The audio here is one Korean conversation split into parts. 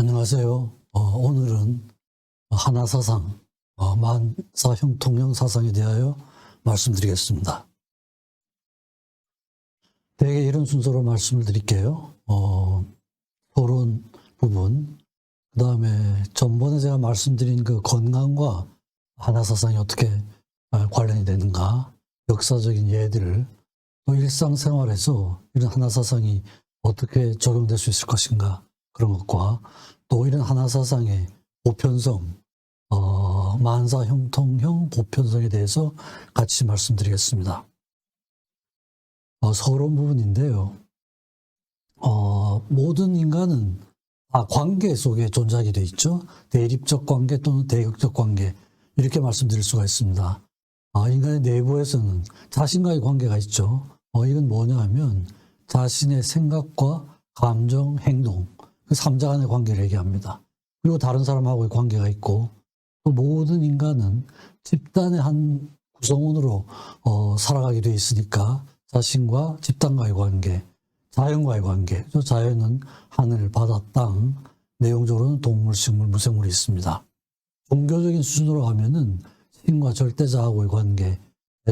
안녕하세요. 오늘은 하나사상, 만사형통형 사상에 대하여 말씀드리겠습니다. 대개 이런 순서로 말씀을 드릴게요. 토론 부분, 그 다음에 전번에 제가 말씀드린 그 건강과 하나사상이 어떻게 관련이 되는가, 역사적인 예들, 또 일상생활에서 이런 하나사상이 어떻게 적용될 수 있을 것인가, 그런 것과 또 이런 하나사상의 보편성, 만사형통형 보편성에 대해서 같이 말씀드리겠습니다. 서론 부분인데요. 모든 인간은 관계 속에 존재하게 돼 있죠. 대립적 관계 또는 대극적 관계, 이렇게 말씀드릴 수가 있습니다. 인간의 내부에서는 자신과의 관계가 있죠. 이건 뭐냐 하면 자신의 생각과 감정, 행동, 그 3자 간의 관계를 얘기합니다. 그리고 다른 사람하고의 관계가 있고, 또 모든 인간은 집단의 한 구성원으로 살아가게 돼 있으니까 자신과 집단과의 관계, 자연과의 관계, 자연은 하늘, 바다, 땅, 내용적으로는 동물, 식물, 무생물이 있습니다. 종교적인 수준으로 가면은 신과 절대자하고의 관계,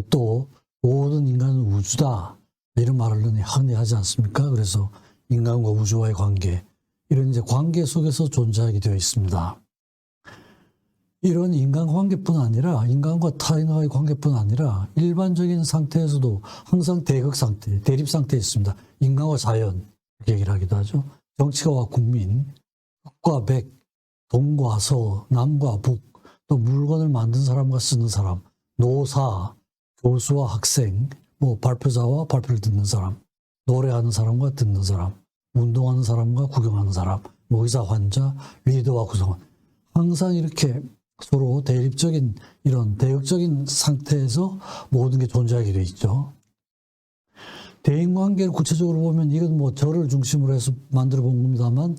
또 모든 인간은 우주다, 이런 말을 흔히 하지 않습니까? 그래서 인간과 우주와의 관계, 이런 이제 관계 속에서 존재하게 되어 있습니다. 이런 인간관계뿐 아니라 인간과 타인과의 관계뿐 아니라 일반적인 상태에서도 항상 대극 상태, 대립 상태에 있습니다. 인간과 자연, 이렇게 얘기를 하기도 하죠. 정치가와 국민, 흑과 백, 동과 서, 남과 북, 또 물건을 만든 사람과 쓰는 사람, 노사, 교수와 학생, 발표자와 발표를 듣는 사람, 노래하는 사람과 듣는 사람, 운동하는 사람과 구경하는 사람, 의사, 환자, 리더와 구성원, 항상 이렇게 서로 대립적인 이런 대극적인 상태에서 모든 게 존재하게 돼 있죠. 대인관계를 구체적으로 보면 이건 저를 중심으로 해서 만들어 본 겁니다만,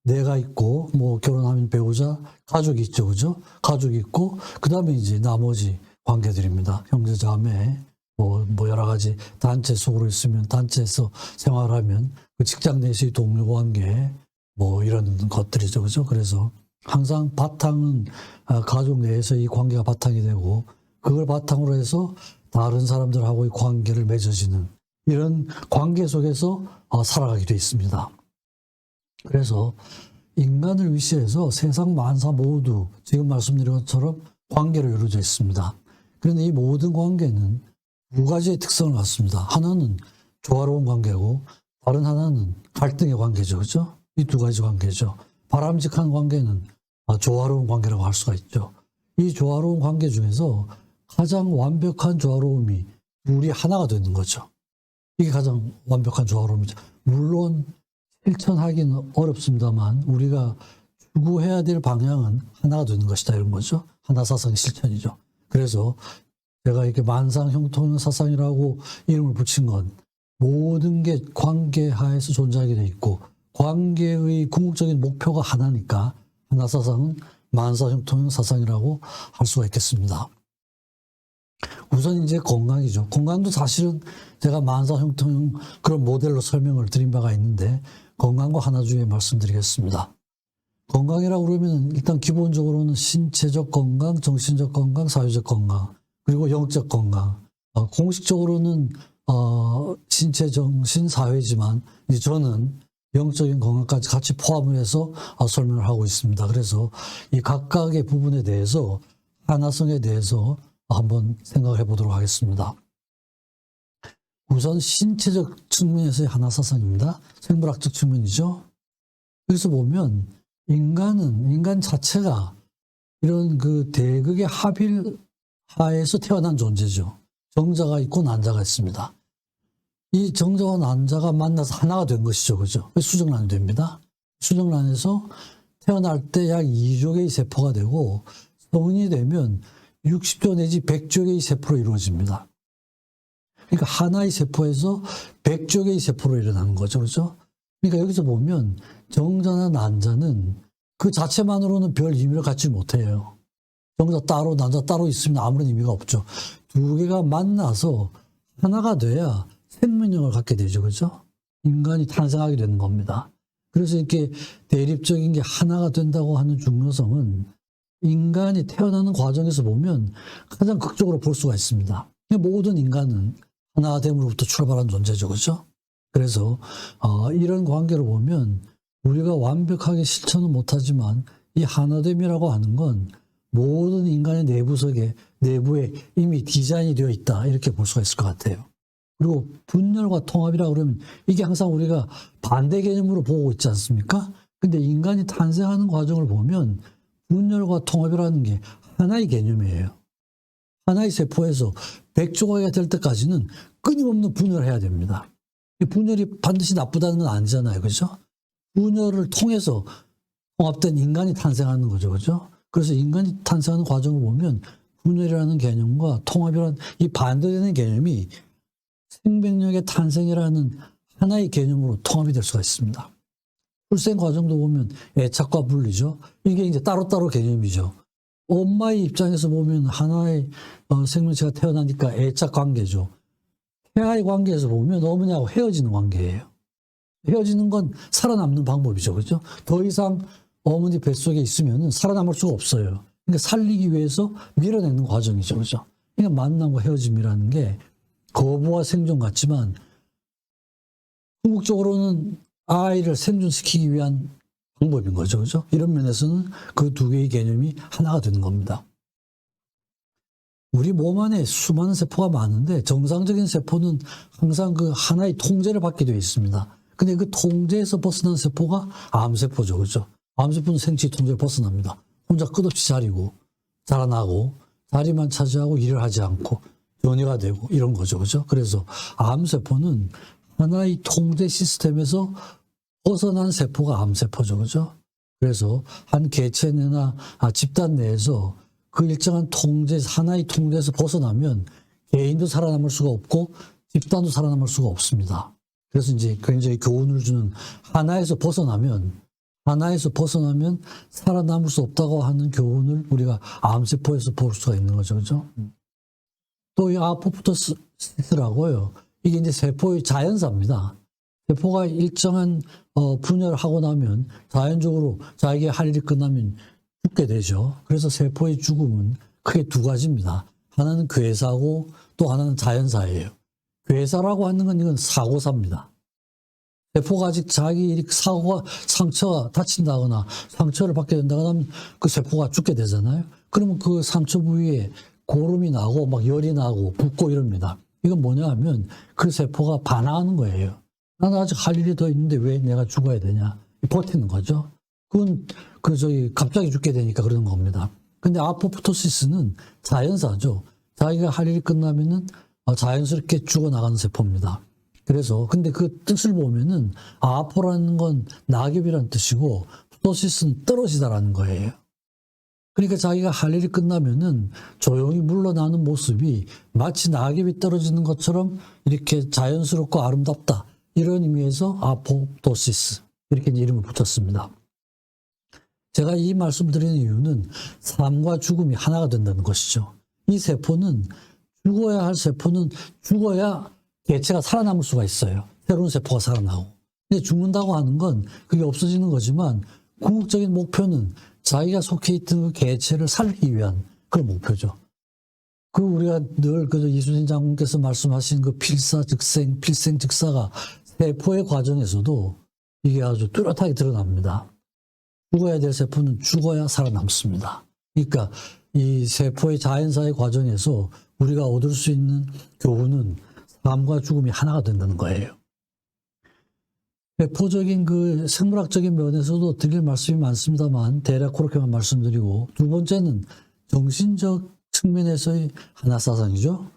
내가 있고 결혼하면 배우자, 가족이 있죠, 그죠? 가족이 있고 그 다음에 이제 나머지 관계들입니다. 형제자매, 여러 가지 단체 속으로 있으면 단체에서 생활하면 그 직장 내에서의 동료 관계, 이런 것들이죠, 그죠? 그래서 항상 바탕은 가족 내에서 이 관계가 바탕이 되고, 그걸 바탕으로 해서 다른 사람들하고의 관계를 맺어지는 이런 관계 속에서 살아가게 되어 있습니다. 그래서 인간을 위시해서 세상 만사 모두 지금 말씀드린 것처럼 관계로 이루어져 있습니다. 그런데 이 모든 관계는 두 가지의 특성을 갖습니다. 하나는 조화로운 관계고 다른 하나는 갈등의 관계죠. 그렇죠? 이 두 가지 관계죠. 바람직한 관계는 조화로운 관계라고 할 수가 있죠. 이 조화로운 관계 중에서 가장 완벽한 조화로움이 둘이 하나가 되는 거죠. 이게 가장 완벽한 조화로움이죠. 물론 실천하기는 어렵습니다만 우리가 추구해야 될 방향은 하나가 되는 것이다, 이런 거죠. 하나사상의 실천이죠. 그래서 제가 이렇게 만상형통형 사상이라고 이름을 붙인 건 모든 게 관계 하에서 존재하게 돼 있고, 관계의 궁극적인 목표가 하나니까 하나사상은 만사형통형 사상이라고 할 수가 있겠습니다. 우선 이제 건강이죠. 건강도 사실은 제가 만사형통형 그런 모델로 설명을 드린 바가 있는데, 건강과 하나 주에 말씀드리겠습니다. 건강이라고 그러면 일단 기본적으로는 신체적 건강, 정신적 건강, 사회적 건강, 그리고 영적 건강. 공식적으로는 신체, 정신, 사회지만 저는 영적인 건강까지 같이 포함을 해서 설명을 하고 있습니다. 그래서 이 각각의 부분에 대해서, 하나성에 대해서 한번 생각을 해보도록 하겠습니다. 우선 신체적 측면에서의 하나사상입니다. 생물학적 측면이죠. 여기서 보면 인간 자체가 이런 그 대극의 합일 하에서 태어난 존재죠. 정자가 있고 난자가 있습니다. 이 정자와 난자가 만나서 하나가 된 것이죠, 그죠? 수정란이 됩니다. 수정란에서 태어날 때 약 2조 개의 세포가 되고, 성인이 되면 60조 내지 100조 개의 세포로 이루어집니다. 그러니까 하나의 세포에서 100조 개의 세포로 일어나는 거죠, 그렇죠? 그러니까 여기서 보면 정자나 난자는 그 자체만으로는 별 의미를 갖지 못해요. 정자 따로 난자 따로 있으면 아무런 의미가 없죠. 두 개가 만나서 하나가 돼야 생명력을 갖게 되죠, 그렇죠? 인간이 탄생하게 되는 겁니다. 그래서 이렇게 대립적인 게 하나가 된다고 하는 중요성은 인간이 태어나는 과정에서 보면 가장 극적으로 볼 수가 있습니다. 모든 인간은 하나됨으로부터 출발한 존재죠. 그렇죠? 그래서 이런 관계를 보면 우리가 완벽하게 실천은 못하지만 이 하나됨이라고 하는 건 모든 인간의 내부에 이미 디자인이 되어 있다, 이렇게 볼 수가 있을 것 같아요. 그리고 분열과 통합이라고 그러면 이게 항상 우리가 반대 개념으로 보고 있지 않습니까? 근데 인간이 탄생하는 과정을 보면 분열과 통합이라는 게 하나의 개념이에요. 하나의 세포에서 100조각이 될 때까지는 끊임없는 분열을 해야 됩니다. 분열이 반드시 나쁘다는 건 아니잖아요. 그죠? 분열을 통해서 통합된 인간이 탄생하는 거죠. 그죠? 그래서 인간이 탄생하는 과정을 보면 분열이라는 개념과 통합이라는 이 반대되는 개념이 생명력의 탄생이라는 하나의 개념으로 통합이 될 수가 있습니다. 출생 과정도 보면 애착과 분리죠. 이게 이제 따로따로 개념이죠. 엄마의 입장에서 보면 하나의 생명체가 태어나니까 애착 관계죠. 태아의 관계에서 보면 어머니하고 헤어지는 관계예요. 헤어지는 건 살아남는 방법이죠. 그렇죠? 더 이상 어머니 뱃속에 있으면 살아남을 수가 없어요. 그러니까 살리기 위해서 밀어내는 과정이죠. 그렇죠? 그러니까 만남과 헤어짐이라는 게 거부와 생존 같지만 궁극적으로는 아이를 생존시키기 위한 방법인 거죠. 그죠? 이런 면에서는 그 두 개의 개념이 하나가 되는 겁니다. 우리 몸 안에 수많은 세포가 많은데 정상적인 세포는 항상 그 하나의 통제를 받게 되어 있습니다. 근데 그 통제에서 벗어난 세포가 암세포죠. 그죠? 암세포는 생체 통제를 벗어납니다. 혼자 끝없이 자라나고 자리만 차지하고 일을 하지 않고 변이가 되고 이런 거죠. 그죠? 그래서 암세포는 하나의 통제 시스템에서 벗어난 세포가 암세포죠. 그죠? 그래서 한 개체 내나 집단 내에서 그 일정한 하나의 통제에서 벗어나면 개인도 살아남을 수가 없고 집단도 살아남을 수가 없습니다. 그래서 이제 굉장히 교훈을 주는 하나에서 벗어나면 살아남을 수 없다고 하는 교훈을 우리가 암세포에서 볼 수가 있는 거죠. 그죠? 또 이 아포프토시스라고요. 이게 이제 세포의 자연사입니다. 세포가 일정한 분열을 하고 나면 자연적으로 자기의 할 일이 끝나면 죽게 되죠. 그래서 세포의 죽음은 크게 두 가지입니다. 하나는 괴사고 또 하나는 자연사예요. 괴사라고 하는 건 이건 사고사입니다. 세포가 아직 자기 상처가 다친다거나 상처를 받게 된다거나 하면 그 세포가 죽게 되잖아요. 그러면 그 상처 부위에 고름이 나고 막 열이 나고 붓고 이럽니다. 이건 뭐냐 하면 그 세포가 반항하는 거예요. 나는 아직 할 일이 더 있는데 왜 내가 죽어야 되냐. 버티는 거죠. 그건 갑자기 죽게 되니까 그러는 겁니다. 근데 아포프토시스는 자연사죠. 자기가 할 일이 끝나면은 자연스럽게 죽어나가는 세포입니다. 그래서 근데 그 뜻을 보면은 아포라는 건 낙엽이라는 뜻이고 프토시스는 떨어지다라는 거예요. 그러니까 자기가 할 일이 끝나면은 조용히 물러나는 모습이 마치 낙엽이 떨어지는 것처럼 이렇게 자연스럽고 아름답다. 이런 의미에서 아포토시스 이렇게 이름을 붙였습니다. 제가 이 말씀 드리는 이유는 삶과 죽음이 하나가 된다는 것이죠. 이 세포는 죽어야 할 세포는 죽어야 개체가 살아남을 수가 있어요. 새로운 세포가 살아나고. 근데 죽는다고 하는 건 그게 없어지는 거지만 궁극적인 목표는 자기가 속해 있던 그 개체를 살리기 위한 그런 목표죠. 우리가 늘 이순신 장군께서 말씀하신 그 필생즉사가 세포의 과정에서도 이게 아주 뚜렷하게 드러납니다. 죽어야 될 세포는 죽어야 살아남습니다. 그러니까 이 세포의 자연사의 과정에서 우리가 얻을 수 있는 교훈은 삶과 죽음이 하나가 된다는 거예요. 세포적인 그 생물학적인 면에서도 드릴 말씀이 많습니다만 대략 그렇게만 말씀드리고, 두 번째는 정신적 측면에서의 하나사상이죠.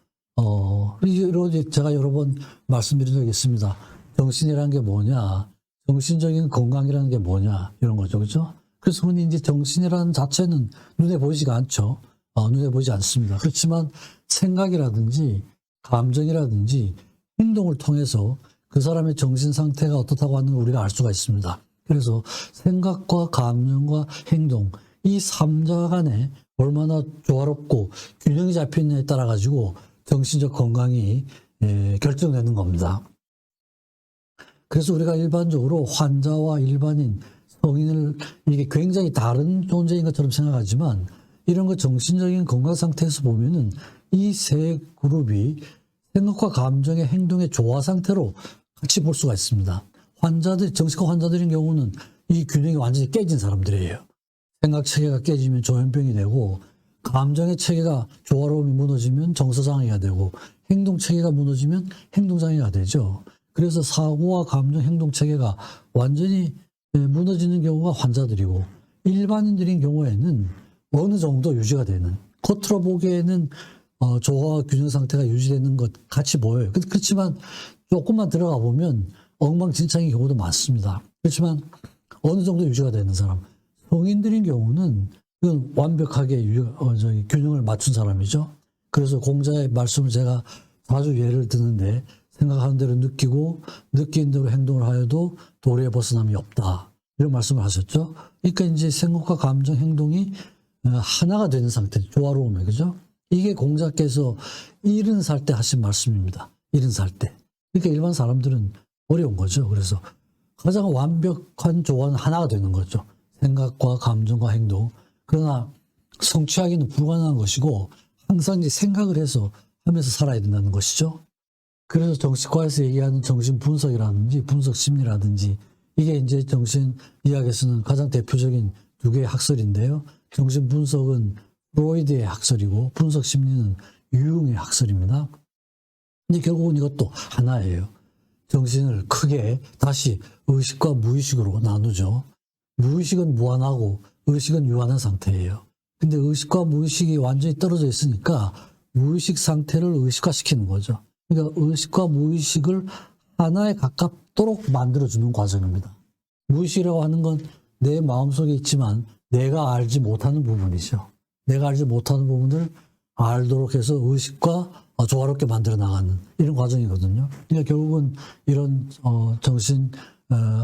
제가 여러 번 말씀드린 적이 있습니다. 정신이라는 게 뭐냐, 정신적인 건강이라는 게 뭐냐, 이런 거죠. 그죠? 그래서 흔히 이제 정신이라는 자체는 눈에 보이지가 않죠. 눈에 보이지 않습니다. 그렇지만 생각이라든지 감정이라든지 행동을 통해서 그 사람의 정신 상태가 어떻다고 하는 걸 우리가 알 수가 있습니다. 그래서 생각과 감정과 행동, 이 삼자 간에 얼마나 조화롭고 균형이 잡혀있느냐에 따라 가지고 정신적 건강이 결정되는 겁니다. 그래서 우리가 일반적으로 환자와 일반인, 성인을 이게 굉장히 다른 존재인 것처럼 생각하지만 이런 거 정신적인 건강 상태에서 보면은 이 세 그룹이 생각과 감정의 행동의 조화 상태로 같이 볼 수가 있습니다. 환자들, 정신과 환자들인 경우는 이 균형이 완전히 깨진 사람들이에요. 생각 체계가 깨지면 조현병이 되고, 감정의 체계가 조화로움이 무너지면 정서장애가 되고, 행동 체계가 무너지면 행동장애가 되죠. 그래서 사고와 감정, 행동 체계가 완전히 무너지는 경우가 환자들이고, 일반인들인 경우에는 어느 정도 유지가 되는, 겉으로 보기에는 조화와 균형 상태가 유지되는 것 같이 보여요. 그렇지만 조금만 들어가 보면 엉망진창인 경우도 많습니다. 그렇지만 어느 정도 유지가 되는 사람, 성인들인 경우는 이건 완벽하게 균형을 맞춘 사람이죠. 그래서 공자의 말씀을 제가 자주 예를 드는데, 생각하는 대로 느끼고 느끼는 대로 행동을 하여도 도리에 벗어남이 없다, 이런 말씀을 하셨죠. 그러니까 이제 생각과 감정, 행동이 하나가 되는 상태, 조화로움에, 그죠? 이게 공자께서 70살 때 하신 말씀입니다. 70살 때. 그러니까 일반 사람들은 어려운 거죠. 그래서 가장 완벽한 조화는 하나가 되는 거죠. 생각과 감정과 행동. 그러나 성취하기는 불가능한 것이고, 항상 이제 생각을 해서 하면서 살아야 된다는 것이죠. 그래서 정신과에서 얘기하는 정신 분석이라든지 분석 심리라든지, 이게 이제 정신 의학에서는 가장 대표적인 두 개의 학설인데요. 정신 분석은 프로이드의 학설이고, 분석 심리는 유응의 학설입니다. 근데 결국은 이것도 하나예요. 정신을 크게 다시 의식과 무의식으로 나누죠. 무의식은 무한하고 의식은 유한한 상태예요. 근데 의식과 무의식이 완전히 떨어져 있으니까 무의식 상태를 의식화시키는 거죠. 그러니까 의식과 무의식을 하나에 가깝도록 만들어주는 과정입니다. 무의식이라고 하는 건 내 마음속에 있지만 내가 알지 못하는 부분이죠. 내가 알지 못하는 부분을 알도록 해서 의식과 조화롭게 만들어 나가는 이런 과정이거든요. 그러니까 결국은 이런 정신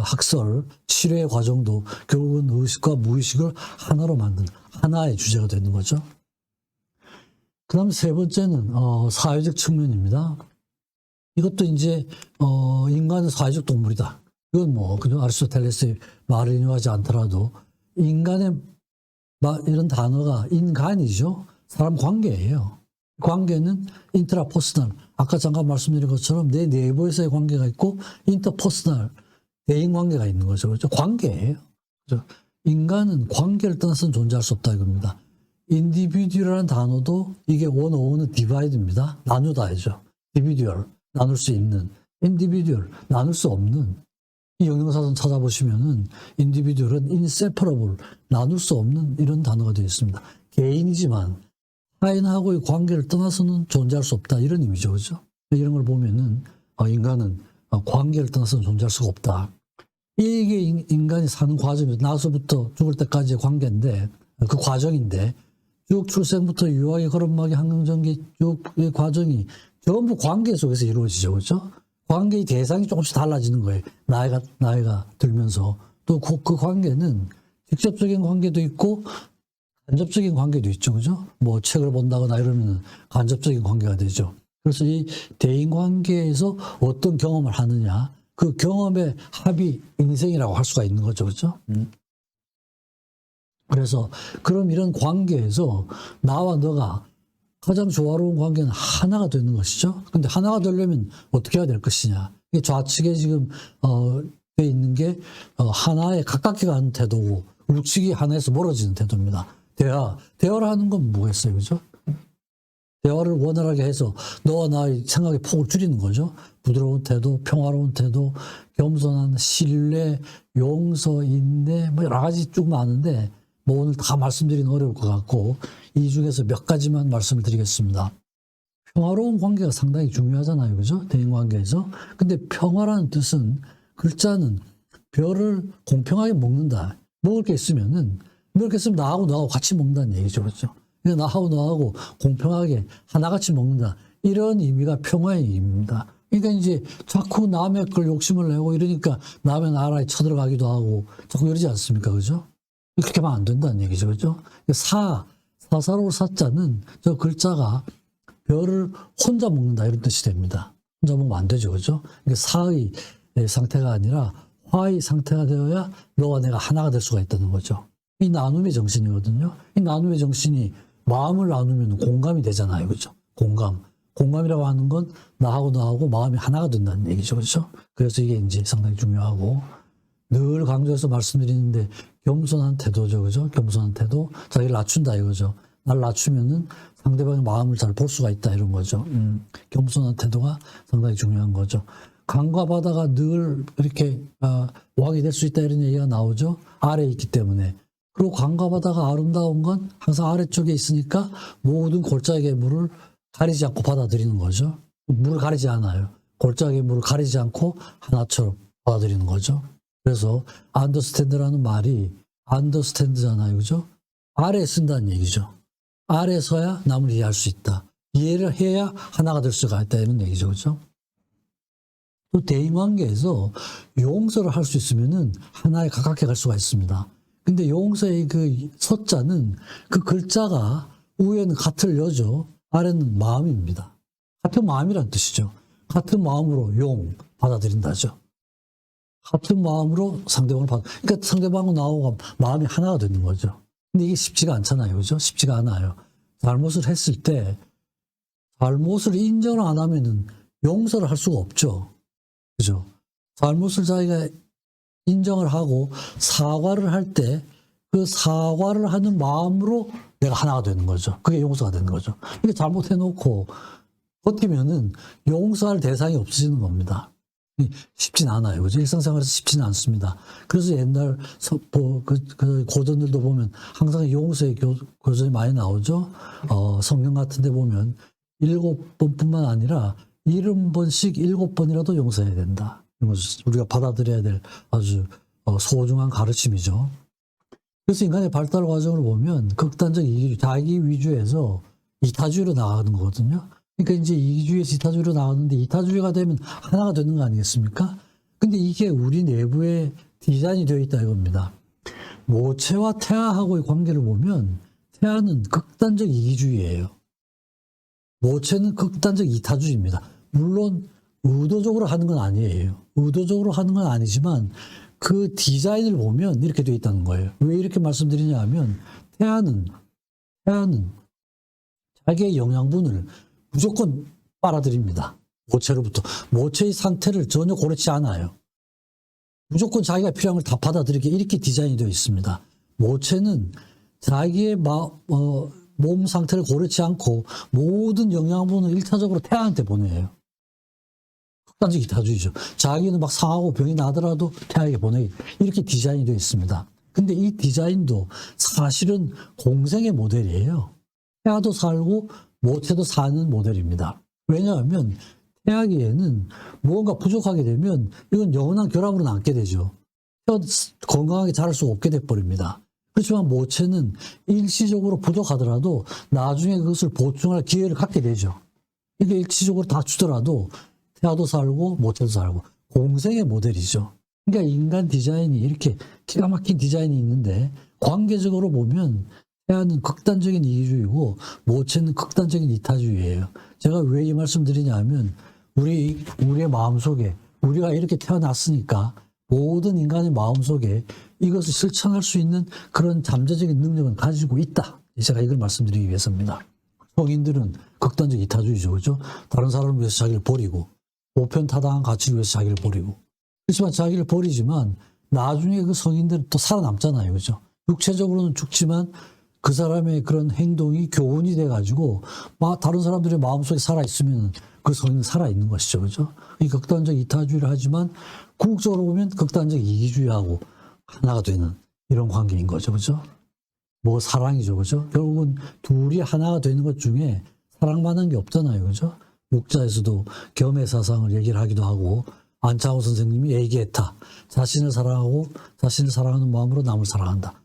학설, 치료의 과정도 결국은 의식과 무의식을 하나로 만드는 하나의 주제가 되는 거죠. 그 다음 세 번째는 사회적 측면입니다. 이것도 이제 인간은 사회적 동물이다. 이건 뭐 그냥 아리스토텔레스의 말을 인용하지 않더라도 인간의 이런 단어가 인간이죠. 사람 관계예요. 관계는 인트라퍼스널, 아까 잠깐 말씀드린 것처럼 내 내부에서의 관계가 있고 인터퍼스널, 대인 관계가 있는 거죠. 그렇죠? 관계예요. 그렇죠? 인간은 관계를 떠나서는 존재할 수 없다 이겁니다. 인디비듀얼이라는 단어도 이게 원어원은 디바이드입니다. 나누다이죠. 디비듀얼, 나눌 수 있는. 인디비듀얼, 나눌 수 없는. 이 영영사전 찾아보시면은 인디비듀얼은 inseparable, 나눌 수 없는 이런 단어가 되어 있습니다. 개인이지만 타인하고의 관계를 떠나서는 존재할 수 없다, 이런 의미죠. 그죠? 이런 걸 보면은 인간은 관계를 떠나서는 존재할 수가 없다. 이게 인간이 사는 과정이죠. 나서부터 죽을 때까지의 관계인데, 그 과정인데, 쭉 출생부터 유아기, 걸음마기, 한강전기 쭉의 과정이 전부 관계 속에서 이루어지죠. 그렇죠? 관계의 대상이 조금씩 달라지는 거예요. 나이가 들면서. 또 그 관계는 직접적인 관계도 있고 간접적인 관계도 있죠. 그죠? 뭐 책을 본다거나 이러면 간접적인 관계가 되죠. 그래서 이 대인 관계에서 어떤 경험을 하느냐, 그 경험의 합이 인생이라고 할 수가 있는 거죠. 그죠? 그래서 그럼 이런 관계에서 나와 너가 가장 조화로운 관계는 하나가 되는 것이죠. 근데 하나가 되려면 어떻게 해야 될 것이냐. 이게 좌측에 지금 돼 있는 게 하나에 가깝게 가는 태도고, 우측이 하나에서 멀어지는 태도입니다. 대화를 하는 건 뭐겠어요, 그죠? 대화를 원활하게 해서 너와 나의 생각의 폭을 줄이는 거죠. 부드러운 태도, 평화로운 태도, 겸손한 신뢰, 용서, 인내, 뭐 여러 가지 쭉 많은데 뭐 오늘 다 말씀드리는 어려울 것 같고, 이 중에서 몇 가지만 말씀을 드리겠습니다. 평화로운 관계가 상당히 중요하잖아요. 그죠? 대인관계에서. 근데 평화라는 뜻은, 글자는 별을 공평하게 먹는다. 먹을 게 있으면 나하고 같이 먹는다는 얘기죠. 그렇죠? 그러니까 나하고 너하고 공평하게 하나같이 먹는다. 이런 의미가 평화의 의미입니다. 그러니까 이제 자꾸 남의 걸 욕심을 내고 이러니까 남의 나라에 쳐들어가기도 하고 자꾸 이러지 않습니까? 그죠? 그렇게 하면 안 된다는 얘기죠. 그죠? 사사로울 사자는 저 글자가 별을 혼자 먹는다 이런 뜻이 됩니다. 혼자 먹으면 안 되죠. 그죠? 그러니까 사의 상태가 아니라 화의 상태가 되어야 너와 내가 하나가 될 수가 있다는 거죠. 이 나눔의 정신이거든요. 이 나눔의 정신이 마음을 나누면 공감이 되잖아요. 그죠? 공감이라고 하는 건 나하고 너하고 마음이 하나가 된다는 얘기죠. 그렇죠? 그래서 이게 이제 상당히 중요하고 늘 강조해서 말씀드리는데 겸손한 태도죠. 그죠? 겸손한 태도. 자기를 낮춘다 이거죠. 날 낮추면은 상대방의 마음을 잘 볼 수가 있다 이런 거죠. 겸손한 태도가 상당히 중요한 거죠. 강과 바다가 늘 이렇게 왕이 될 수 있다 이런 얘기가 나오죠. 아래에 있기 때문에. 그리고 강과 바다가 아름다운 건 항상 아래쪽에 있으니까 모든 골짜기의 물을 가리지 않고 받아들이는 거죠. 물을 가리지 않아요. 골짜기의 물을 가리지 않고 하나처럼 받아들이는 거죠. 그래서 understand라는 말이 understand잖아요. 그죠? 아래에 쓴다는 얘기죠. 아래에 서야 남을 이해할 수 있다. 이해를 해야 하나가 될 수가 있다 이런 얘기죠. 그죠? 또 대인관계에서 용서를 할 수 있으면은 하나에 가깝게 갈 수가 있습니다. 근데 용서의 그 서자는 그 글자가 위에는 같을 여죠. 아래는 마음입니다. 같은 마음이란 뜻이죠. 같은 마음으로 받아들인다죠. 같은 마음으로 상대방을 그러니까 상대방하고 나하고 마음이 하나가 되는 거죠. 근데 이게 쉽지가 않잖아요. 그죠? 쉽지가 않아요. 잘못을 했을 때 잘못을 인정을 안 하면은 용서를 할 수가 없죠. 그죠? 잘못을 자기가 인정을 하고 사과를 할 때 그 사과를 하는 마음으로 내가 하나가 되는 거죠. 그게 용서가 되는 거죠. 이게 잘못해놓고 버티면은 용서할 대상이 없어지는 겁니다. 쉽진 않아요. 그죠? 일상생활에서 쉽지는 않습니다. 그래서 옛날 고전들도 보면 항상 용서의 교전이 많이 나오죠. 성경 같은 데 보면 7번뿐만 아니라 70번씩 7번이라도 용서해야 된다. 우리가 받아들여야 될 아주 소중한 가르침이죠. 그래서 인간의 발달 과정을 보면 극단적 이기주의, 자기 위주에서 이타주의로 나가는 거거든요. 그러니까 이제 이기주의에서 이타주의로 나가는데 이타주의가 되면 하나가 되는 거 아니겠습니까? 근데 이게 우리 내부에 디자인이 되어 있다 이겁니다. 모체와 태아하고의 관계를 보면 태아는 극단적 이기주의예요. 모체는 극단적 이타주의입니다. 물론 의도적으로 하는 건 아니에요. 의도적으로 하는 건 아니지만 그 디자인을 보면 이렇게 되어 있다는 거예요. 왜 이렇게 말씀드리냐 하면 태아는 자기의 영양분을 무조건 빨아들입니다. 모체로부터. 모체의 상태를 전혀 고려치 않아요. 무조건 자기가 필요한 걸 다 받아들이게 이렇게 디자인이 되어 있습니다. 모체는 자기의 몸 상태를 고려치 않고 모든 영양분을 1차적으로 태아한테 보내요. 극단적 이타주의죠. 자기는 막 상하고 병이 나더라도 태아에게 보내기. 이렇게 디자인이 되어 있습니다. 근데 이 디자인도 사실은 공생의 모델이에요. 태아도 살고 모체도 사는 모델입니다. 왜냐하면 태아기에는 무언가 부족하게 되면 이건 영원한 결함으로 남게 되죠. 건강하게 자랄 수 없게 돼버립니다. 그렇지만 모체는 일시적으로 부족하더라도 나중에 그것을 보충할 기회를 갖게 되죠. 이게 일시적으로 다 주더라도 태아도 살고 모체도 살고 공생의 모델이죠. 그러니까 인간 디자인이 이렇게 기가 막힌 디자인이 있는데 관계적으로 보면 태아는 극단적인 이기주의고 모체는 극단적인 이타주의예요. 제가 왜 이 말씀 드리냐 하면 우리의 마음속에 우리가 이렇게 태어났으니까 모든 인간의 마음속에 이것을 실천할 수 있는 그런 잠재적인 능력은 가지고 있다. 제가 이걸 말씀드리기 위해서입니다. 성인들은 극단적 이타주의죠. 그렇죠? 다른 사람을 위해서 자기를 버리고 보편타당한 가치를 위해서 자기를 버리고 그렇지만 자기를 버리지만 나중에 그 성인들은 또 살아남잖아요. 그렇죠? 육체적으로는 죽지만 그 사람의 그런 행동이 교훈이 돼가지고 다른 사람들의 마음속에 살아있으면 그 성인은 살아있는 것이죠. 그렇죠? 이 극단적 이타주의를 하지만 궁극적으로 보면 극단적 이기주의하고 하나가 되는 이런 관계인 거죠. 그렇죠? 뭐 사랑이죠. 그렇죠? 결국은 둘이 하나가 되는 것 중에 사랑만한 게 없잖아요. 그렇죠? 목자에서도 겸의 사상을 얘기를 하기도 하고 안창호 선생님이 얘기했다. 자신을 사랑하고 자신을 사랑하는 마음으로 남을 사랑한다.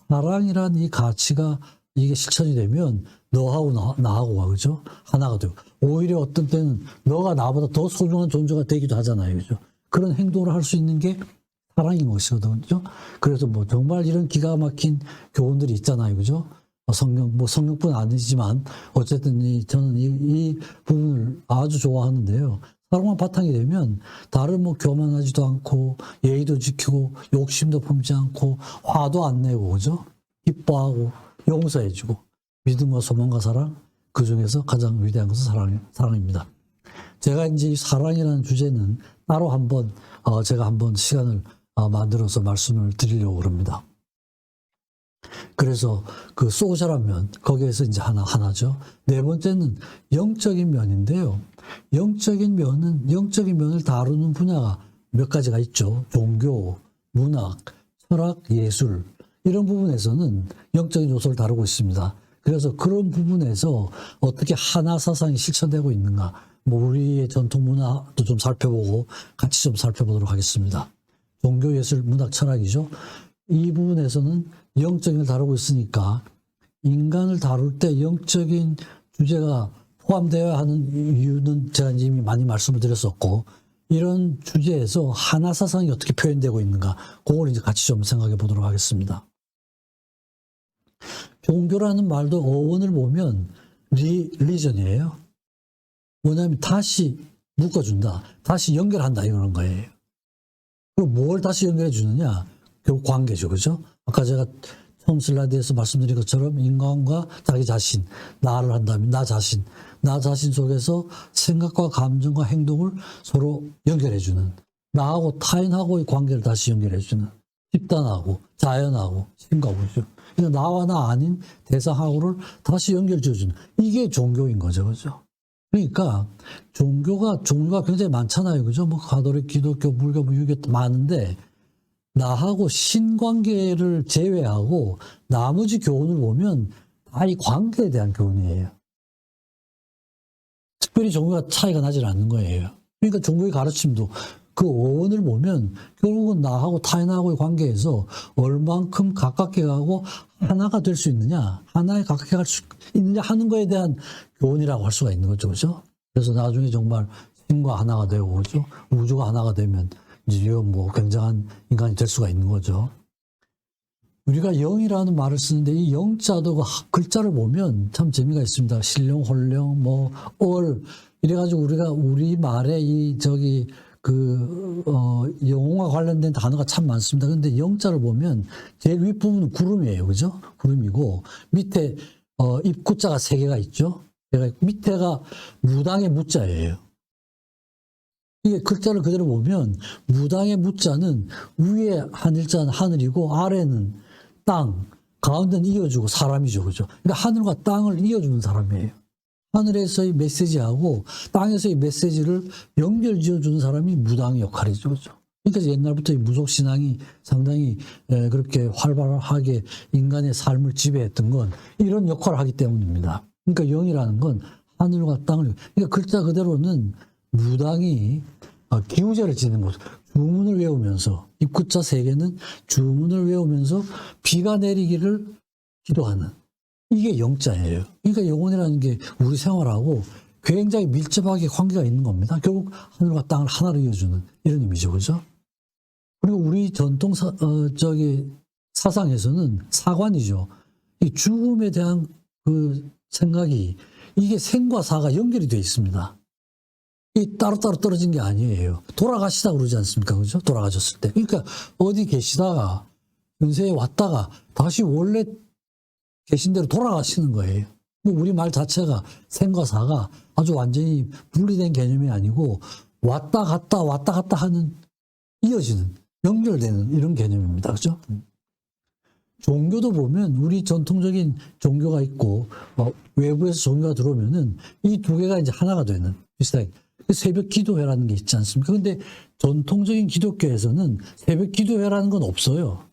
사랑이란 이 가치가 이게 실천이 되면 너하고 나하고가 그죠? 하나가 되고 오히려 어떤 때는 너가 나보다 더 소중한 존재가 되기도 하잖아요. 그죠? 그런 행동을 할 수 있는 게 사랑인 것이거든요. 그래서 뭐 정말 이런 기가 막힌 교훈들이 있잖아요. 그죠? 성경뿐 아니지만 어쨌든 저는 이 부분을 아주 좋아하는데요. 사랑만 바탕이 되면 다른 뭐 교만하지도 않고 예의도 지키고 욕심도 품지 않고 화도 안 내고 그죠? 기뻐하고 용서해주고 믿음과 소망과 사랑 그 중에서 가장 위대한 것은 사랑입니다. 제가 이제 이 사랑이라는 주제는 따로 한번 제가 한번 시간을 만들어서 말씀을 드리려고 합니다. 그래서 그 소셜한 면 거기에서 이제 하나죠. 네 번째는 영적인 면인데요. 영적인 면을 다루는 분야가 몇 가지가 있죠. 종교, 문학, 철학, 예술 이런 부분에서는 영적인 요소를 다루고 있습니다. 그래서 그런 부분에서 어떻게 하나 사상이 실천되고 있는가, 뭐 우리의 전통 문화도 좀 살펴보고 같이 좀 살펴보도록 하겠습니다. 종교, 예술, 문학, 철학이죠. 이 부분에서는 영적인 걸 다루고 있으니까 인간을 다룰 때 영적인 주제가 포함되어야 하는 이유는 제가 이미 많이 말씀을 드렸었고, 이런 주제에서 하나 사상이 어떻게 표현되고 있는가, 그걸 이제 같이 좀 생각해 보도록 하겠습니다. 종교라는 말도 어원을 보면 리전이에요. 뭐냐면 다시 묶어준다, 다시 연결한다 이런 거예요. 그럼 뭘 다시 연결해 주느냐? 결국 관계죠, 그죠? 아까 제가 처음 슬라이드에서 말씀드린 것처럼 인간과 자기 자신, 나를 한다면 나 자신 속에서 생각과 감정과 행동을 서로 연결해주는, 나하고 타인하고의 관계를 다시 연결해주는, 집단하고 자연하고 신과 우주, 그러니까 나와 나 아닌 대상하고를 다시 연결지어주는, 이게 종교인 거죠, 그죠? 그러니까 종교가 굉장히 많잖아요, 그죠? 뭐 가톨릭, 기독교, 불교, 뭐 유교 많은데, 나하고 신관계를 제외하고 나머지 교훈을 보면 다 이 관계에 대한 교훈이에요. 특별히 종교가 차이가 나질 않는 거예요. 그러니까 종교의 가르침도 그 어원을 보면 결국은 나하고 타인하고의 관계에서 얼만큼 가깝게 가고 하나가 될 수 있느냐, 하나에 가깝게 갈 수 있느냐 하는 거에 대한 교훈이라고 할 수가 있는 거죠, 그죠? 그래서 나중에 정말 신과 하나가 되고, 그죠? 우주가 하나가 되면 이제 뭐 굉장한 인간이 될 수가 있는 거죠. 우리가 영이라는 말을 쓰는데 이 영자도 그 글자를 보면 참 재미가 있습니다. 신령, 혼령, 뭐 올 이래가지고 우리가 우리 말에 영혼과 관련된 단어가 참 많습니다. 그런데 영자를 보면 제일 윗부분은 구름이에요, 그죠? 구름이고 밑에 입구자가 3개가 있죠. 밑에가 무당의 무자예요. 이게 글자를 그대로 보면 무당의 무자는 위에 한일자는 하늘이고 아래는 땅, 가운데는 이어주고 사람이죠, 그죠? 그러니까 하늘과 땅을 이어주는 사람이에요. 하늘에서의 메시지하고 땅에서의 메시지를 연결 지어주는 사람이 무당의 역할이죠, 그죠? 그러니까 옛날부터 이 무속신앙이 상당히 그렇게 활발하게 인간의 삶을 지배했던 건 이런 역할을 하기 때문입니다. 그러니까 영이라는 건 하늘과 땅을, 그러니까 글자 그대로는 무당이 기우제를 지내는 모습, 주문을 외우면서, 입구자 3개는 주문을 외우면서 비가 내리기를 기도하는, 이게 영자예요. 그러니까 영혼이라는 게 우리 생활하고 굉장히 밀접하게 관계가 있는 겁니다. 결국 하늘과 땅을 하나로 이어주는 이런 의미죠, 그죠? 그리고 우리 전통 사상에서는 사관이죠. 이 죽음에 대한 그 생각이, 이게 생과 사가 연결이 되어 있습니다. 이 따로따로 떨어진 게 아니에요. 돌아가시다 그러지 않습니까? 그죠? 돌아가셨을 때. 그러니까 어디 계시다가 현세에 왔다가 다시 원래 계신 대로 돌아가시는 거예요. 우리 말 자체가 생과 사가 아주 완전히 분리된 개념이 아니고 왔다 갔다 하는, 이어지는, 연결되는 이런 개념입니다. 그죠? 종교도 보면 우리 전통적인 종교가 있고 외부에서 종교가 들어오면은 이 2개가 이제 하나가 되는, 비슷하게 새벽 기도회라는 게 있지 않습니까? 근데 전통적인 기독교에서는 새벽 기도회라는 건 없어요.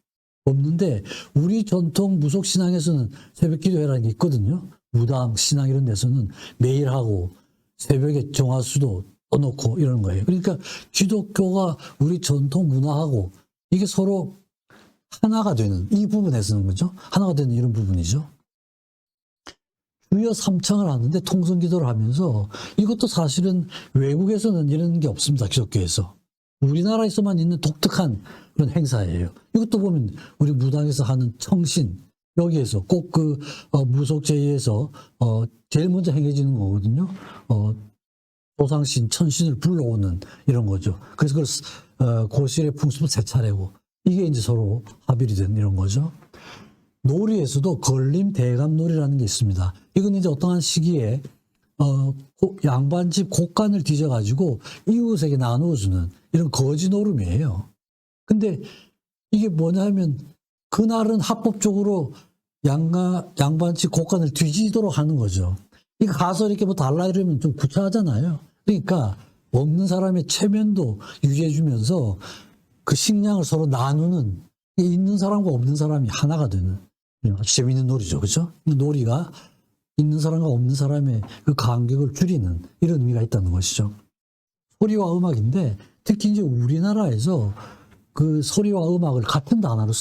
없는데 우리 전통 무속 신앙에서는 새벽 기도회라는 게 있거든요. 무당 신앙 이런 데서는 매일 하고 새벽에 정화수도 떠놓고 이러는 거예요. 그러니까 기독교가 우리 전통 문화하고 이게 서로 하나가 되는, 이 부분에서는, 그죠? 하나가 되는 이런 부분이죠. 주여 3창을 하는데 통성기도를 하면서, 이것도 사실은 외국에서는 이런 게 없습니다. 기독교에서. 우리나라에서만 있는 독특한 그런 행사예요. 이것도 보면 우리 무당에서 하는 청신, 여기에서 꼭 무속제의에서 제일 먼저 행해지는 거거든요. 조상신, 천신을 불러오는 이런 거죠. 그래서 그걸 고실의 풍습은 세 차례고 이게 이제 서로 합일이 된 이런 거죠. 놀이에서도 걸림 대감놀이라는 게 있습니다. 이건 이제 어떠한 시기에 양반집 곡간을 뒤져가지고 이웃에게 나누어주는 이런 거지 노름이에요. 근데 이게 뭐냐면 그날은 합법적으로 양반집 곡간을 뒤지도록 하는 거죠. 이거 가서 이렇게 뭐 달라 이러면 좀 구차하잖아요. 그러니까 없는 사람의 체면도 유지해주면서 그 식량을 서로 나누는, 있는 사람과 없는 사람이 하나가 되는 아주 재미있는 놀이죠. 그죠? 놀이가 있는 사람과 없는 사람의 그 간격을 줄이는 이런 의미가 있다는 것이죠. 소리와 음악인데 특히 이제 우리나라에서 그 소리와 음악을 같은 단어로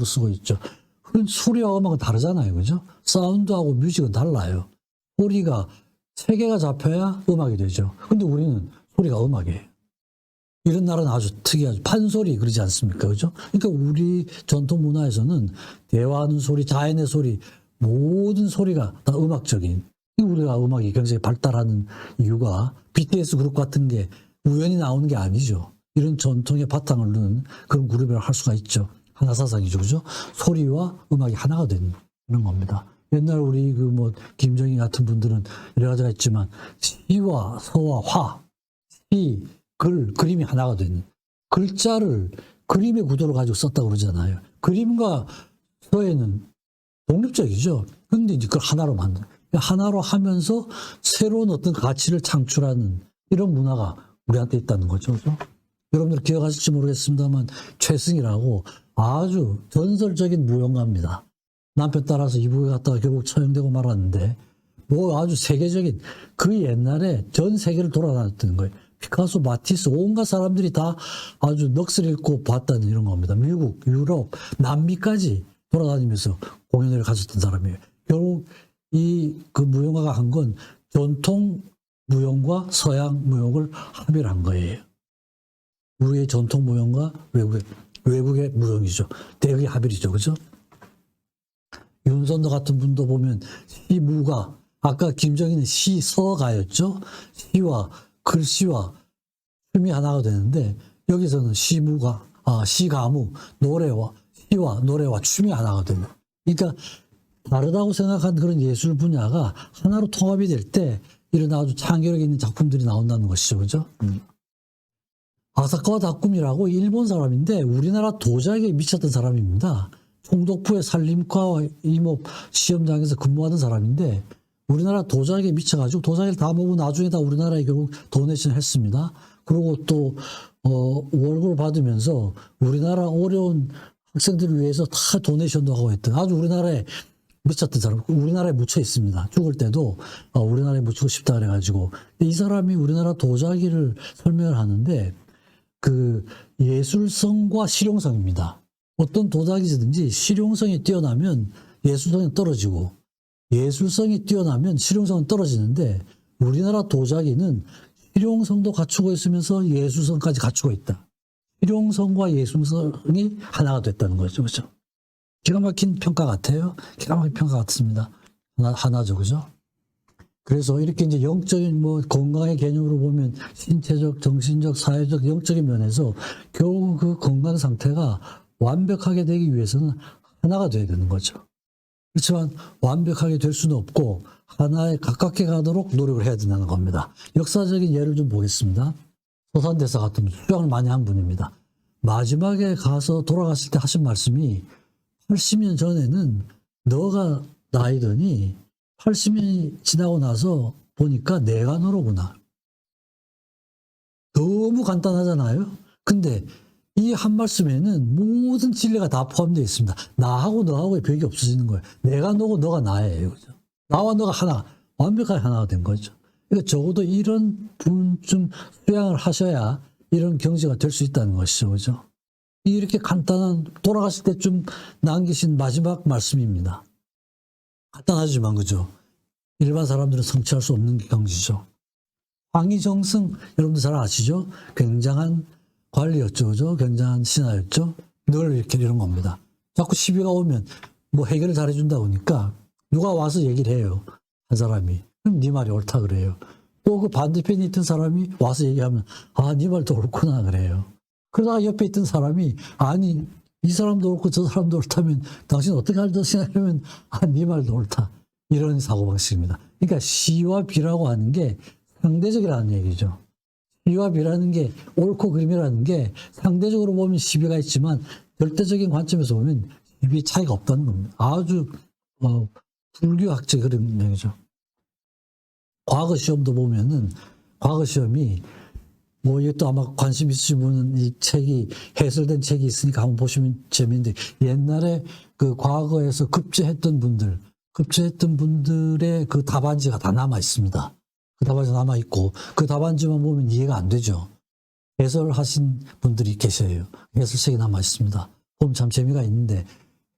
쓰고 있죠. 소리와 음악은 다르잖아요. 그죠? 사운드하고 뮤직은 달라요. 소리가 세 개가 잡혀야 음악이 되죠. 근데 우리는 소리가 음악이에요. 이런 나라는 아주 특이하죠. 판소리 그러지 않습니까? 그죠? 그러니까 우리 전통 문화에서는 대화하는 소리, 자연의 소리, 모든 소리가 다 음악적인. 우리가 음악이 굉장히 발달하는 이유가 BTS 그룹 같은 게 우연히 나오는 게 아니죠. 이런 전통의 바탕을 두는 그런 그룹이라고 할 수가 있죠. 하나사상이죠. 그죠? 소리와 음악이 하나가 되는 그런 겁니다. 옛날 우리 김정희 같은 분들은 여러 가지가 있지만 시와 서와 화, 시, 그림이 하나가 되는 글자를 그림의 구도를 가지고 썼다고 그러잖아요. 그림과 서예는 독립적이죠. 근데 이제 그걸 하나로 만드는. 하나로 하면서 새로운 어떤 가치를 창출하는 이런 문화가 우리한테 있다는 거죠. 그렇죠? 여러분들 기억하실지 모르겠습니다만 최승희라고 아주 전설적인 무용가입니다. 남편 따라서 이북에 갔다가 결국 처형되고 말았는데 아주 세계적인 그 옛날에 전 세계를 돌아다녔던 거예요. 피카소, 마티스 온갖 사람들이 다 아주 넋을 잃고 봤다는 이런 겁니다. 미국, 유럽, 남미까지 돌아다니면서 공연을 가졌던 사람이에요. 결국 그 무용가가 한 건 전통 무용과 서양 무용을 합일한 거예요. 우리의 전통 무용과 외국의 무용이죠. 대의 합일이죠. 그죠? 윤선도 같은 분도 보면 시무가, 아까 김정희는 시서가였죠. 시와 글씨와 춤이 하나가 되는데 여기서는 시무가, 시가무, 시와 노래와 춤이 하나가 되는. 그러니까 다르다고 생각한 그런 예술 분야가 하나로 통합이 될 때 이런 아주 창의력 있는 작품들이 나온다는 것이죠. 그죠? 아사카와 다쿠미라고 일본 사람인데 우리나라 도자기에 미쳤던 사람입니다. 총독부의 산림과 임업 시험장에서 근무하던 사람인데 우리나라 도자기에 미쳐가지고 도자기를 다 모으고 나중에 다 우리나라에 결국 도네이션을 했습니다. 그리고 또 월급을 받으면서 우리나라 어려운 학생들을 위해서 다 도네이션도 하고 했던 아주 우리나라에 미쳤던 사람, 우리나라에 묻혀 있습니다. 죽을 때도 우리나라에 묻히고 싶다 그래가지고 이 사람이 우리나라 도자기를 설명을 하는데 그 예술성과 실용성입니다. 어떤 도자기든지 실용성이 뛰어나면 예술성이 떨어지고 예술성이 뛰어나면 실용성은 떨어지는데 우리나라 도자기는 실용성도 갖추고 있으면서 예술성까지 갖추고 있다. 실용성과 예술성이 하나가 됐다는 거죠. 그렇죠? 기가 막힌 평가 같아요. 기가 막힌 평가 같습니다. 하나죠. 그죠? 그래서 이렇게 이제 영적인 건강의 개념으로 보면 신체적, 정신적, 사회적, 영적인 면에서 결국 그 건강 상태가 완벽하게 되기 위해서는 하나가 돼야 되는 거죠. 그렇지만 완벽하게 될 수는 없고 하나에 가깝게 가도록 노력을 해야 된다는 겁니다. 역사적인 예를 좀 보겠습니다. 소산대사 같은 수양을 많이 한 분입니다. 마지막에 가서 돌아갔을 때 하신 말씀이 80년 전에는 너가 나이더니 80년이 지나고 나서 보니까 내가 너로구나. 너무 간단하잖아요. 근데 이 한 말씀에는 모든 진리가 다 포함되어 있습니다. 나하고 너하고의 벽이 없어지는 거예요. 내가 너고 너가 나예요. 그죠? 나와 너가 하나, 완벽하게 하나가 된 거죠. 그러니까 적어도 이런 분쯤 수양을 하셔야 이런 경지가 될 수 있다는 것이죠. 그죠? 이렇게 간단한 돌아가실 때쯤 남기신 마지막 말씀입니다. 간단하지만 그죠? 일반 사람들은 성취할 수 없는 경지죠. 황희정승 여러분들 잘 아시죠? 굉장한 관리였죠. 그죠? 굉장한 신하였죠. 늘 이렇게 이런 겁니다. 자꾸 시비가 오면 해결을 잘해준다 보니까 누가 와서 얘기를 해요. 한 사람이. 그럼 네 말이 옳다 그래요. 또 그 반대편에 있던 사람이 와서 얘기하면 네 말도 옳구나 그래요. 그러다가 옆에 있던 사람이 아니 이 사람도 옳고 저 사람도 옳다면 당신 어떻게 할지 생각하면 네 말도 옳다. 이런 사고방식입니다. 그러니까 C와 B라고 하는 게 상대적이라는 얘기죠. C와 B라는 게 옳고 그름이라는 게 상대적으로 보면 시비가 있지만 절대적인 관점에서 보면 시비의 차이가 없다는 겁니다. 아주 불교학적 그런 얘기죠. 과거 시험도 보면은 과거 시험이 이것도 아마 관심 있으신 분은 이 책이 해설된 책이 있으니까 한번 보시면 재미있는데 옛날에 그 과거에서 급제했던 분들의 그 답안지가 다 남아 있습니다. 그 답안지 남아 있고 그 답안지만 보면 이해가 안 되죠. 해설하신 분들이 계셔요. 해설책이 남아 있습니다. 보면 참 재미가 있는데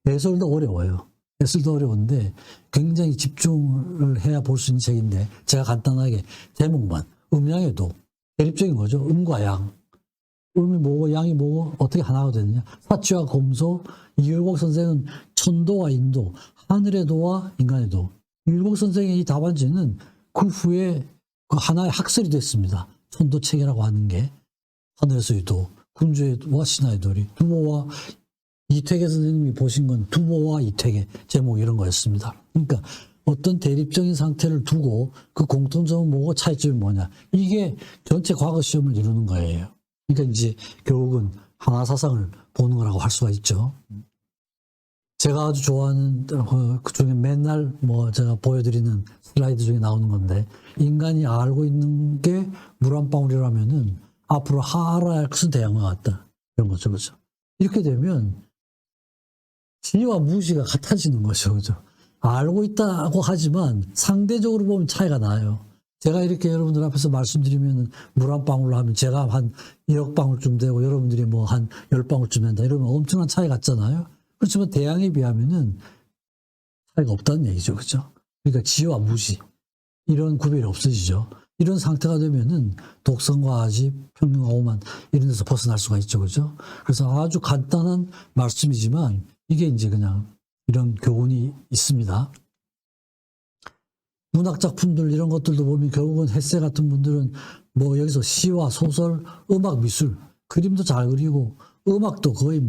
해설도 어려워요. 해설도 어려운데 굉장히 집중을 해야 볼 수 있는 책인데 제가 간단하게 제목만 음양에도 대립적인 거죠. 음과 양. 음이 뭐고 양이 뭐고 어떻게 하나가 되느냐. 사취와 검소. 이율복 선생은 천도와 인도, 하늘의 도와 인간의 도. 이율복 선생의 이 답안지는 그 후에 그 하나의 학설이 됐습니다. 천도체계라고 하는 게 하늘에서의 도, 군주의 도와 신하의 도리, 두보와 이태계 선생님이 보신 건 두보와 이태계 제목 이런 거였습니다. 그러니까 어떤 대립적인 상태를 두고 그 공통점은 뭐고 차이점이 뭐냐. 이게 전체 과거 시험을 이루는 거예요. 그러니까 이제 결국은 하나 사상을 보는 거라고 할 수가 있죠. 제가 아주 좋아하는 그 중에 맨날 제가 보여드리는 슬라이드 중에 나오는 건데 인간이 알고 있는 게 물 한 방울이라면은 앞으로 알아야 큰 대양과 같다. 이런 거죠. 그죠? 이렇게 되면 지와 무지가 같아지는 거죠. 그죠? 알고 있다고 하지만 상대적으로 보면 차이가 나요. 제가 이렇게 여러분들 앞에서 말씀드리면 물 한 방울로 하면 제가 한 1억 방울쯤 되고 여러분들이 한 10방울쯤 된다. 이러면 엄청난 차이 같잖아요. 그렇지만 대양에 비하면은 차이가 없다는 얘기죠. 그죠? 그러니까 지와 무지. 이런 구별이 없어지죠. 이런 상태가 되면은 독선과 아집, 평균과 오만 이런 데서 벗어날 수가 있죠. 그죠? 그래서 아주 간단한 말씀이지만 이게 이제 그냥 이런 교훈이 있습니다. 문학 작품들 이런 것들도 보면 결국은 헤세 같은 분들은 여기서 시와 소설, 음악, 미술, 그림도 잘 그리고 음악도 거의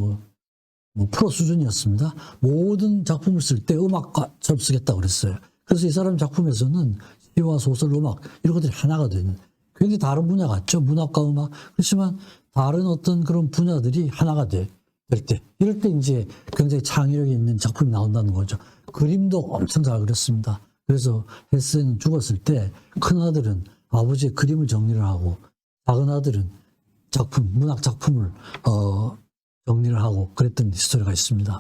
프로 수준이었습니다. 모든 작품을 쓸 때 음악가처럼 쓰겠다고 그랬어요. 그래서 이 사람 작품에서는 시와 소설, 음악 이런 것들이 하나가 되는 굉장히 다른 분야 같죠. 문학과 음악. 그렇지만 다른 어떤 그런 분야들이 하나가 될 때 이럴 때 이제 굉장히 창의력이 있는 작품이 나온다는 거죠. 그림도 엄청 잘 그렸습니다. 그래서 헤세는 죽었을 때 큰아들은 아버지의 그림을 정리를 하고 작은 아들은 문학 작품을 정리를 하고 그랬던 스토리가 있습니다.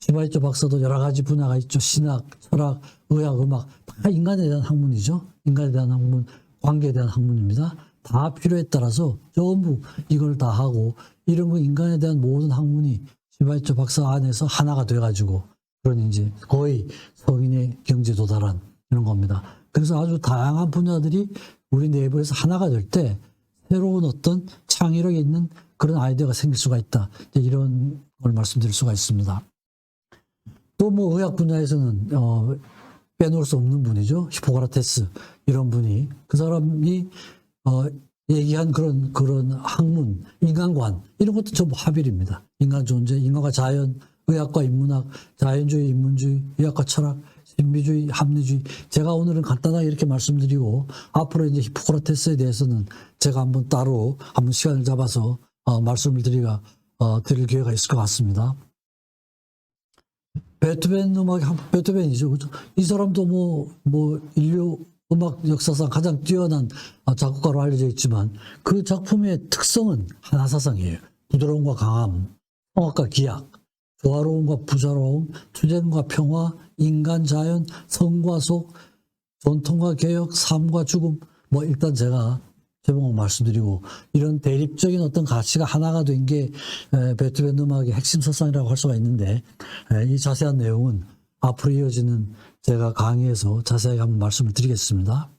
시바이처 박사도 여러 가지 분야가 있죠. 신학, 철학, 의학, 음악 다 인간에 대한 학문이죠. 인간에 대한 학문, 관계에 대한 학문입니다. 다 필요에 따라서 전부 이걸 다 하고 이런 거 인간에 대한 모든 학문이 시바이처 박사 안에서 하나가 돼가지고 그런 이제 거의 성인의 경지에 도달한 이런 겁니다. 그래서 아주 다양한 분야들이 우리 내부에서 하나가 될 때 새로운 어떤 창의력이 있는 그런 아이디어가 생길 수가 있다. 이런 걸 말씀드릴 수가 있습니다. 또 의학 분야에서는 빼놓을 수 없는 분이죠. 히포크라테스 이런 분이 그 사람이 얘기한 그런 학문, 인간관 이런 것도 전부 합일입니다. 인간 존재, 인간과 자연, 의학과 인문학, 자연주의, 인문주의, 의학과 철학, 신비주의, 합리주의. 제가 오늘은 간단하게 이렇게 말씀드리고 앞으로 이제 히포크라테스에 대해서는 제가 따로 시간을 잡아서 말씀을 드릴 기회가 있을 것 같습니다. 베토벤 베토벤이죠. 그죠? 이 사람도 인류 음악 역사상 가장 뛰어난 작곡가로 알려져 있지만 그 작품의 특성은 하나사상이에요. 부드러움과 강함, 성악과 기약, 조화로움과 부자로움, 투쟁과 평화, 인간 자연, 성과 속, 전통과 개혁, 삶과 죽음. 일단 제가 제목을 말씀드리고 이런 대립적인 어떤 가치가 하나가 된 게 베토벤 음악의 핵심 서상이라고 할 수가 있는데 이 자세한 내용은 앞으로 이어지는 제가 강의에서 자세하게 한번 말씀을 드리겠습니다.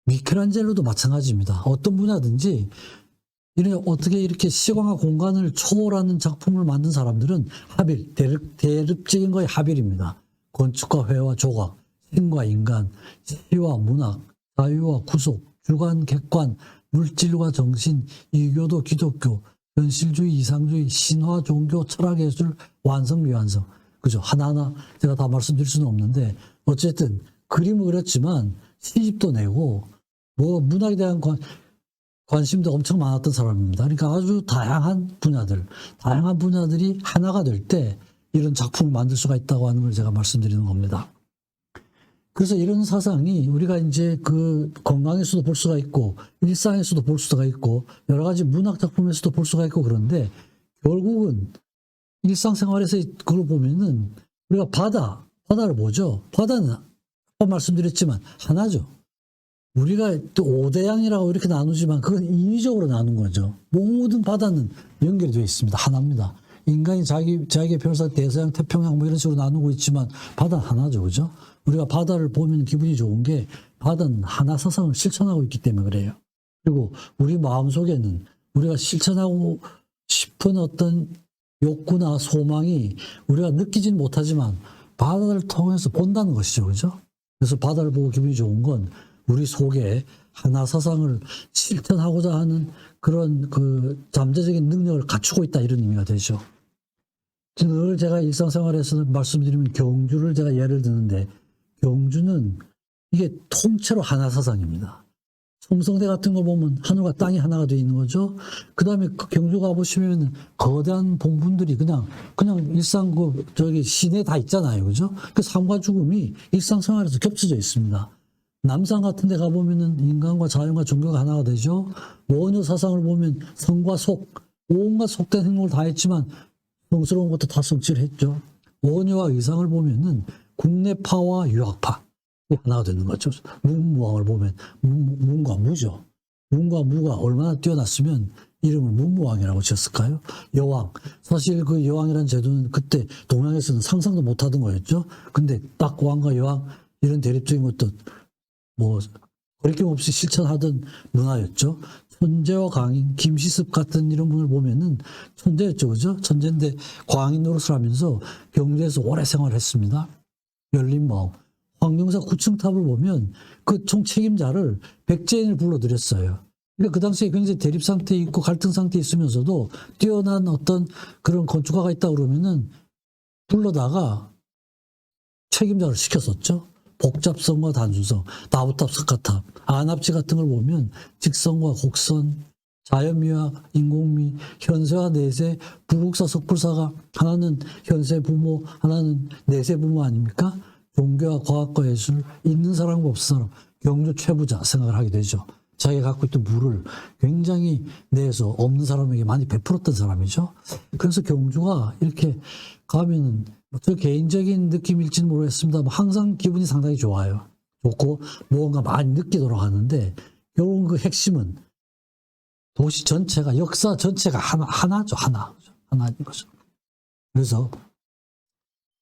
미켈란젤로도 마찬가지입니다. 어떤 분야든지 어떻게 이렇게 시간과 공간을 초월하는 작품을 만든 사람들은 합일, 대립적인 거의 합일입니다. 건축과 회화, 조각, 신과 인간, 시와 문학, 자유와 구속, 주관, 객관, 물질과 정신, 이교도, 기독교, 현실주의, 이상주의, 신화, 종교, 철학, 예술, 완성, 미완성. 그죠? 하나하나 제가 다 말씀드릴 수는 없는데 어쨌든 그림을 그렸지만 시집도 내고 뭐 문학에 대한 관심도 엄청 많았던 사람입니다. 그러니까 아주 다양한 분야들이 하나가 될 때 이런 작품을 만들 수가 있다고 하는 걸 제가 말씀드리는 겁니다. 그래서 이런 사상이 우리가 이제 그 건강에서도 볼 수가 있고 일상에서도 볼 수가 있고 여러 가지 문학 작품에서도 볼 수가 있고 그런데 결국은 일상생활에서 그걸 보면은 우리가 바다를 보죠. 바다는 아까 말씀드렸지만 하나죠. 우리가 또 5대양이라고 이렇게 나누지만 그건 인위적으로 나눈 거죠. 모든 바다는 연결이 되어 있습니다. 하나입니다. 인간이 자기의 별사 대서양, 태평양 뭐 이런 식으로 나누고 있지만 바다는 하나죠. 그죠? 우리가 바다를 보면 기분이 좋은 게 바다는 하나 사상을 실천하고 있기 때문에 그래요. 그리고 우리 마음속에는 우리가 실천하고 싶은 어떤 욕구나 소망이 우리가 느끼지는 못하지만 바다를 통해서 본다는 것이죠. 그죠? 그래서 바다를 보고 기분이 좋은 건 우리 속에 하나 사상을 실천하고자 하는 그런 그 잠재적인 능력을 갖추고 있다 이런 의미가 되죠. 늘 제가 일상생활에서 말씀드리면 경주를 제가 예를 드는데 경주는 이게 통째로 하나 사상입니다. 성성대 같은 걸 보면 하늘과 땅이 하나가 되어 있는 거죠. 그 다음에 경주 가보시면 거대한 봉분들이 그냥 일상 시내에 다 있잖아요. 그죠? 그 삶과 죽음이 일상생활에서 겹쳐져 있습니다. 남산 같은 데 가보면은 인간과 자연과 종교가 하나가 되죠. 원효 사상을 보면 성과 속, 온갖 속된 행동을 다 했지만 성스러운 것도 다 성취를 했죠. 원효와 의상을 보면은 국내파와 유학파 하나가 되는 거죠. 문무왕을 보면 문과 무죠. 문과 무가 얼마나 뛰어났으면 이름을 문무왕이라고 지었을까요? 여왕. 사실 그 여왕이라는 제도는 그때 동양에서는 상상도 못하던 거였죠. 근데 딱 왕과 여왕 이런 대립적인 것도 뭐 거리낌 없이 실천하던 문화였죠. 천재와 광인, 김시습 같은 이런 분을 보면은 천재였죠. 그죠? 천재인데 광인 노릇을 하면서 경주에서 오래 생활했습니다. 열린 마음. 황룡사 9층 탑을 보면 그 총책임자를 백제인을 불러들였어요. 그러니까 그 당시에 굉장히 대립 상태에 있고 갈등 상태에 있으면서도 뛰어난 어떤 그런 건축가가 있다 그러면은 불러다가 책임자를 시켰었죠. 복잡성과 단순성, 나부탑, 석가탑, 안압지 같은 걸 보면 직선과 곡선, 자연미와 인공미, 현세와 내세, 불국사, 석불사가 하나는 현세 부모, 하나는 내세 부모 아닙니까? 종교와 과학과 예술, 있는 사람과 없는 사람, 경주 최부자 생각을 하게 되죠. 자기가 갖고 있던 물을 굉장히 내서 없는 사람에게 많이 베풀었던 사람이죠. 그래서 경주가 이렇게 가면은 저 개인적인 느낌일지는 모르겠습니다만 항상 기분이 상당히 좋아요. 좋고 무언가 많이 느끼도록 하는데 결국은 그 핵심은 도시 전체가 역사 전체가 하나죠. 하나인 거죠. 그래서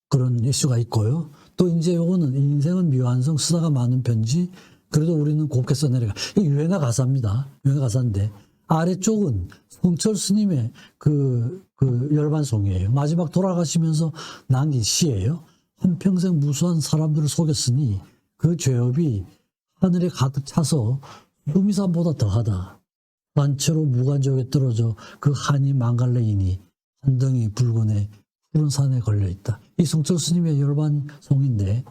그런 이슈가 있고요. 또 이제 요거는 인생은 미완성 쓰다가 많은 편지 그래도 우리는 곱게 써내려가. 이게 유행가 가사입니다. 유행가 가사인데 아래쪽은 성철 스님의 그 열반송이에요. 마지막 돌아가시면서 남긴 시예요. 한평생 무수한 사람들을 속였으니 그 죄업이 하늘에 가득 차서 수미산보다 더하다. 관체로 무간지옥에 떨어져 그 한이 망갈래이니 한 덩이 붉은에 푸른 산에 걸려있다. 이 성철 스님의 열반송인데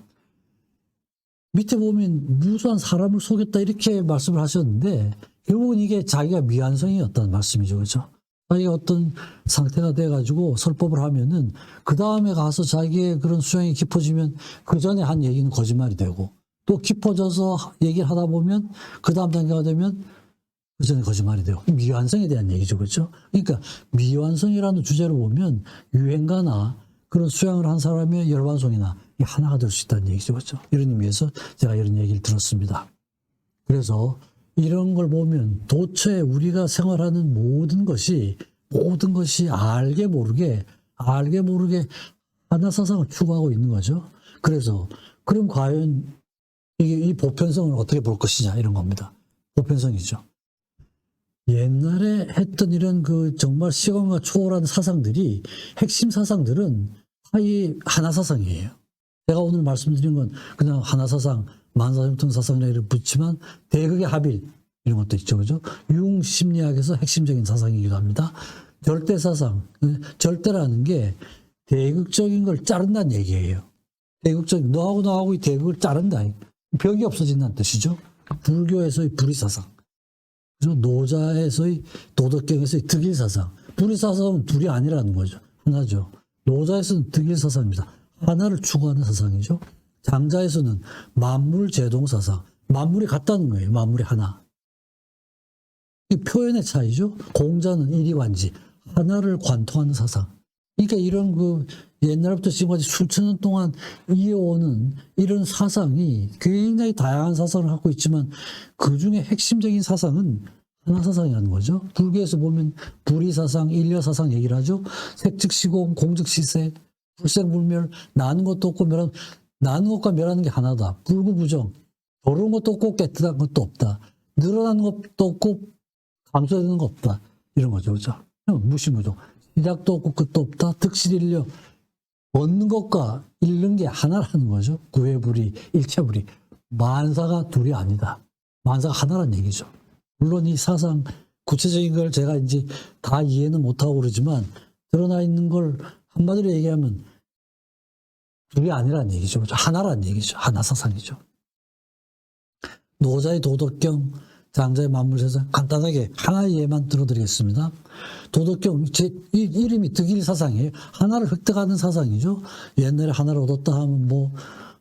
밑에 보면 무수한 사람을 속였다 이렇게 말씀을 하셨는데 결국은 이게 자기가 미완성이었다는 말씀이죠. 그렇죠? 자기가 어떤 상태가 돼가지고 설법을 하면은 그 다음에 가서 자기의 그런 수양이 깊어지면 그 전에 한 얘기는 거짓말이 되고 또 깊어져서 얘기를 하다 보면 그 다음 단계가 되면 그 전에 거짓말이 되고 미완성에 대한 얘기죠. 그렇죠? 그러니까 미완성이라는 주제로 보면 유행가나 그런 수양을 한 사람의 열반송이나 하나가 될 수 있다는 얘기죠. 그렇죠? 이런 의미에서 제가 이런 얘기를 들었습니다. 그래서 이런 걸 보면 도처에 우리가 생활하는 모든 것이 알게 모르게 하나 사상을 추구하고 있는 거죠. 그래서 그럼 과연 이 보편성을 어떻게 볼 것이냐 이런 겁니다. 보편성이죠. 옛날에 했던 이런 그 정말 시간과 초월한 사상들이 핵심 사상들은 하나 사상이에요. 제가 오늘 말씀드린 건 그냥 하나 사상, 만사형통사상이라고 붙이면 대극의 합일 이런 것도 있죠. 그죠? 융심리학에서 핵심적인 사상이기도 합니다. 절대사상, 절대라는 게 대극적인 걸 자른다는 얘기예요. 대극적인, 너하고 나하고 이 대극을 자른다. 벽이 없어진다는 뜻이죠. 불교에서의 불의사상. 그죠? 노자에서의 도덕경에서의 득일사상. 불의사상은 둘이 아니라는 거죠. 하나죠. 노자에서는 득일사상입니다. 하나를 추구하는 사상이죠. 장자에서는 만물제동사상. 만물이 같다는 거예요. 만물이 하나. 이 표현의 차이죠. 공자는 일이관지. 하나를 관통하는 사상. 그러니까 이런 그 옛날부터 지금까지 수천 년 동안 이어오는 이런 사상이 굉장히 다양한 사상을 갖고 있지만 그 중에 핵심적인 사상은 하나 사상이라는 거죠. 불교에서 보면 불의사상, 일려사상 얘기를 하죠. 색즉시공, 공즉시세, 불생불멸, 나는 것도 없고 나는 것과 멸하는 게 하나다. 불구부정, 더러운 것도 없고 깨끗한 것도 없다. 늘어나는 것도 없고 감소되는 것 없다. 이런 거죠. 그죠? 무시무종. 시작도 없고 끝도 없다. 득실일려. 얻는 것과 잃는 게 하나라는 거죠. 구해불이, 일체불이. 만사가 둘이 아니다. 만사가 하나라는 얘기죠. 물론 이 사상, 구체적인 걸 제가 이제 다 이해는 못하고 그러지만 드러나 있는 걸 한마디로 얘기하면 둘이 아니라는 얘기죠. 하나라는 얘기죠. 하나 사상이죠. 노자의 도덕경, 장자의 만물세상 간단하게 하나의 예만 들어드리겠습니다. 도덕경, 이름이 득일사상이에요. 하나를 획득하는 사상이죠. 옛날에 하나를 얻었다 하면 뭐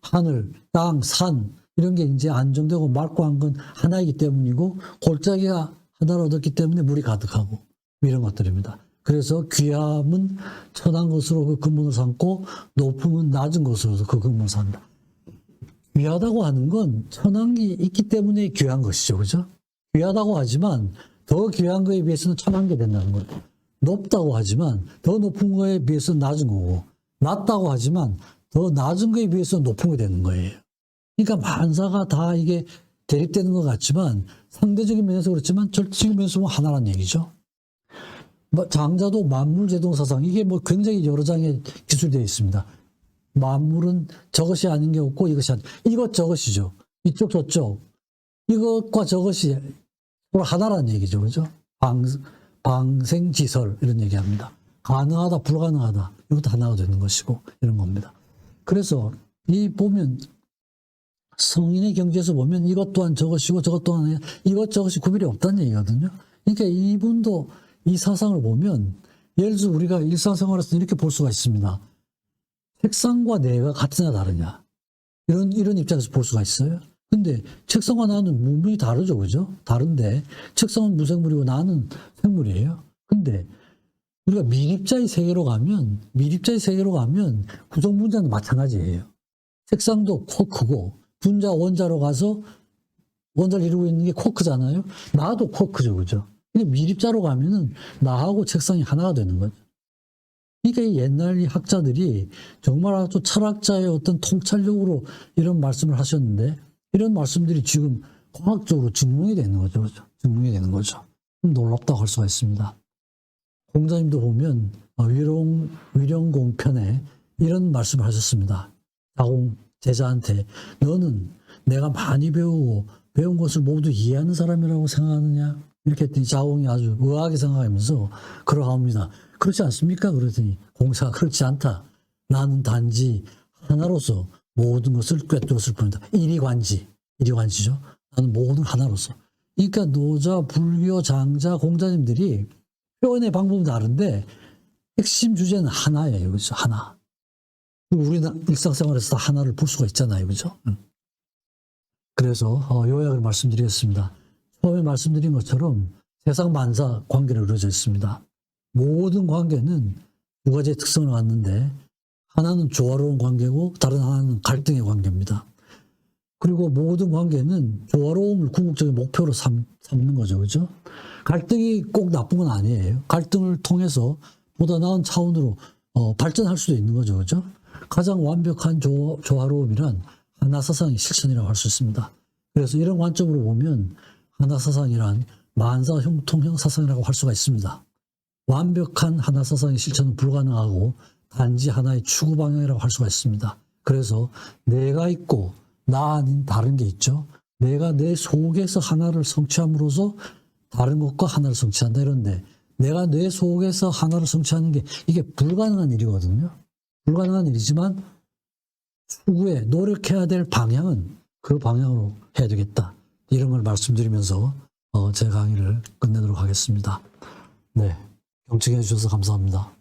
하늘, 땅, 산 이런 게 이제 안정되고 맑고 한 건 하나이기 때문이고 골짜기가 하나를 얻었기 때문에 물이 가득하고 이런 것들입니다. 그래서 귀함은 천한 것으로 그 근본을 삼고 높음은 낮은 것으로서 그 근본을 삼다. 귀하다고 하는 건 천한 게 있기 때문에 귀한 것이죠. 그죠? 귀하다고 하지만 더 귀한 거에 비해서는 천한 게 된다는 거예요. 높다고 하지만 더 높은 거에 비해서는 낮은 거고 낮다고 하지만 더 낮은 거에 비해서는 높은 게 되는 거예요. 그러니까 만사가 다 이게 대립되는 것 같지만 상대적인 면에서 그렇지만 절대적인 면에서 보면 하나라는 얘기죠. 장자도 만물제동사상 이게 뭐 굉장히 여러 장의 기술되어 있습니다. 만물은 저것이 아닌 게 없고 이것이 아닌 이것 저것이죠. 이쪽 저쪽 이것과 저것이 서로 하나라는 얘기죠. 그죠? 방생지설 이런 얘기합니다. 가능하다 불가능하다 이것도 하나가 되는 것이고 이런 겁니다. 그래서 이 보면 성인의 경지에서 보면 이것 또한 저것이고 저것 또한 이것 저것이 구별이 없다는 얘기거든요. 그러니까 이분도 이 사상을 보면 예를 들어서 우리가 일상생활에서 이렇게 볼 수가 있습니다. 책상과 내가 같으냐 다르냐 이런 입장에서 볼 수가 있어요. 근데 책상과 나는 무분이 다르죠. 그죠? 다른데 책상은 무생물이고 나는 생물이에요. 근데 우리가 미립자의 세계로 가면 구성 분자는 마찬가지예요. 책상도 쿼크고 분자 원자로 가서 원자를 이루고 있는 게 쿼크잖아요. 나도 쿼크죠. 그죠? 근데 미립자로 가면은 나하고 책상이 하나가 되는 거죠. 그러니까 이 옛날 학자들이 정말 아주 철학자의 어떤 통찰력으로 이런 말씀을 하셨는데 이런 말씀들이 지금 과학적으로 증명이 되는 거죠. 그죠? 증명이 되는 거죠. 놀랍다고 할 수가 있습니다. 공자님도 보면 위령공편에 이런 말씀을 하셨습니다. 자공 제자한테 너는 내가 많이 배우고 배운 것을 모두 이해하는 사람이라고 생각하느냐? 이렇게 했더니 자공이 아주 의아하게 생각하면서 그러합니다. 그렇지 않습니까? 그러더니 공자가 그렇지 않다. 나는 단지 하나로서 모든 것을 꿰뚫었을 뿐이다. 일이관지죠. 나는 모든 하나로서. 그러니까 노자, 불교, 장자, 공자님들이 표현의 방법은 다른데 핵심 주제는 하나예요. 그렇죠? 하나. 우리는 일상생활에서 다 하나를 볼 수가 있잖아요. 그죠? 그래서 요약을 말씀드리겠습니다. 처음에 말씀드린 것처럼 세상 만사 관계로 이루어져 있습니다. 모든 관계는 두 가지의 특성을 갖는데 하나는 조화로운 관계고 다른 하나는 갈등의 관계입니다. 그리고 모든 관계는 조화로움을 궁극적인 목표로 삼는 거죠. 그죠? 갈등이 꼭 나쁜 건 아니에요. 갈등을 통해서 보다 나은 차원으로 발전할 수도 있는 거죠. 그죠? 가장 완벽한 조화로움이란 하나사상의 실천이라고 할 수 있습니다. 그래서 이런 관점으로 보면 하나사상이란 만사형통형 사상이라고 할 수가 있습니다. 완벽한 하나사상의 실천은 불가능하고 단지 하나의 추구 방향이라고 할 수가 있습니다. 그래서 내가 있고 나 아닌 다른 게 있죠. 내가 내 속에서 하나를 성취함으로써 다른 것과 하나를 성취한다 이런데 내가 내 속에서 하나를 성취하는 게 이게 불가능한 일이거든요. 불가능한 일이지만 추구해 노력해야 될 방향은 그 방향으로 해야 되겠다. 이런 걸 말씀드리면서 제 강의를 끝내도록 하겠습니다. 네, 경청해 주셔서 감사합니다.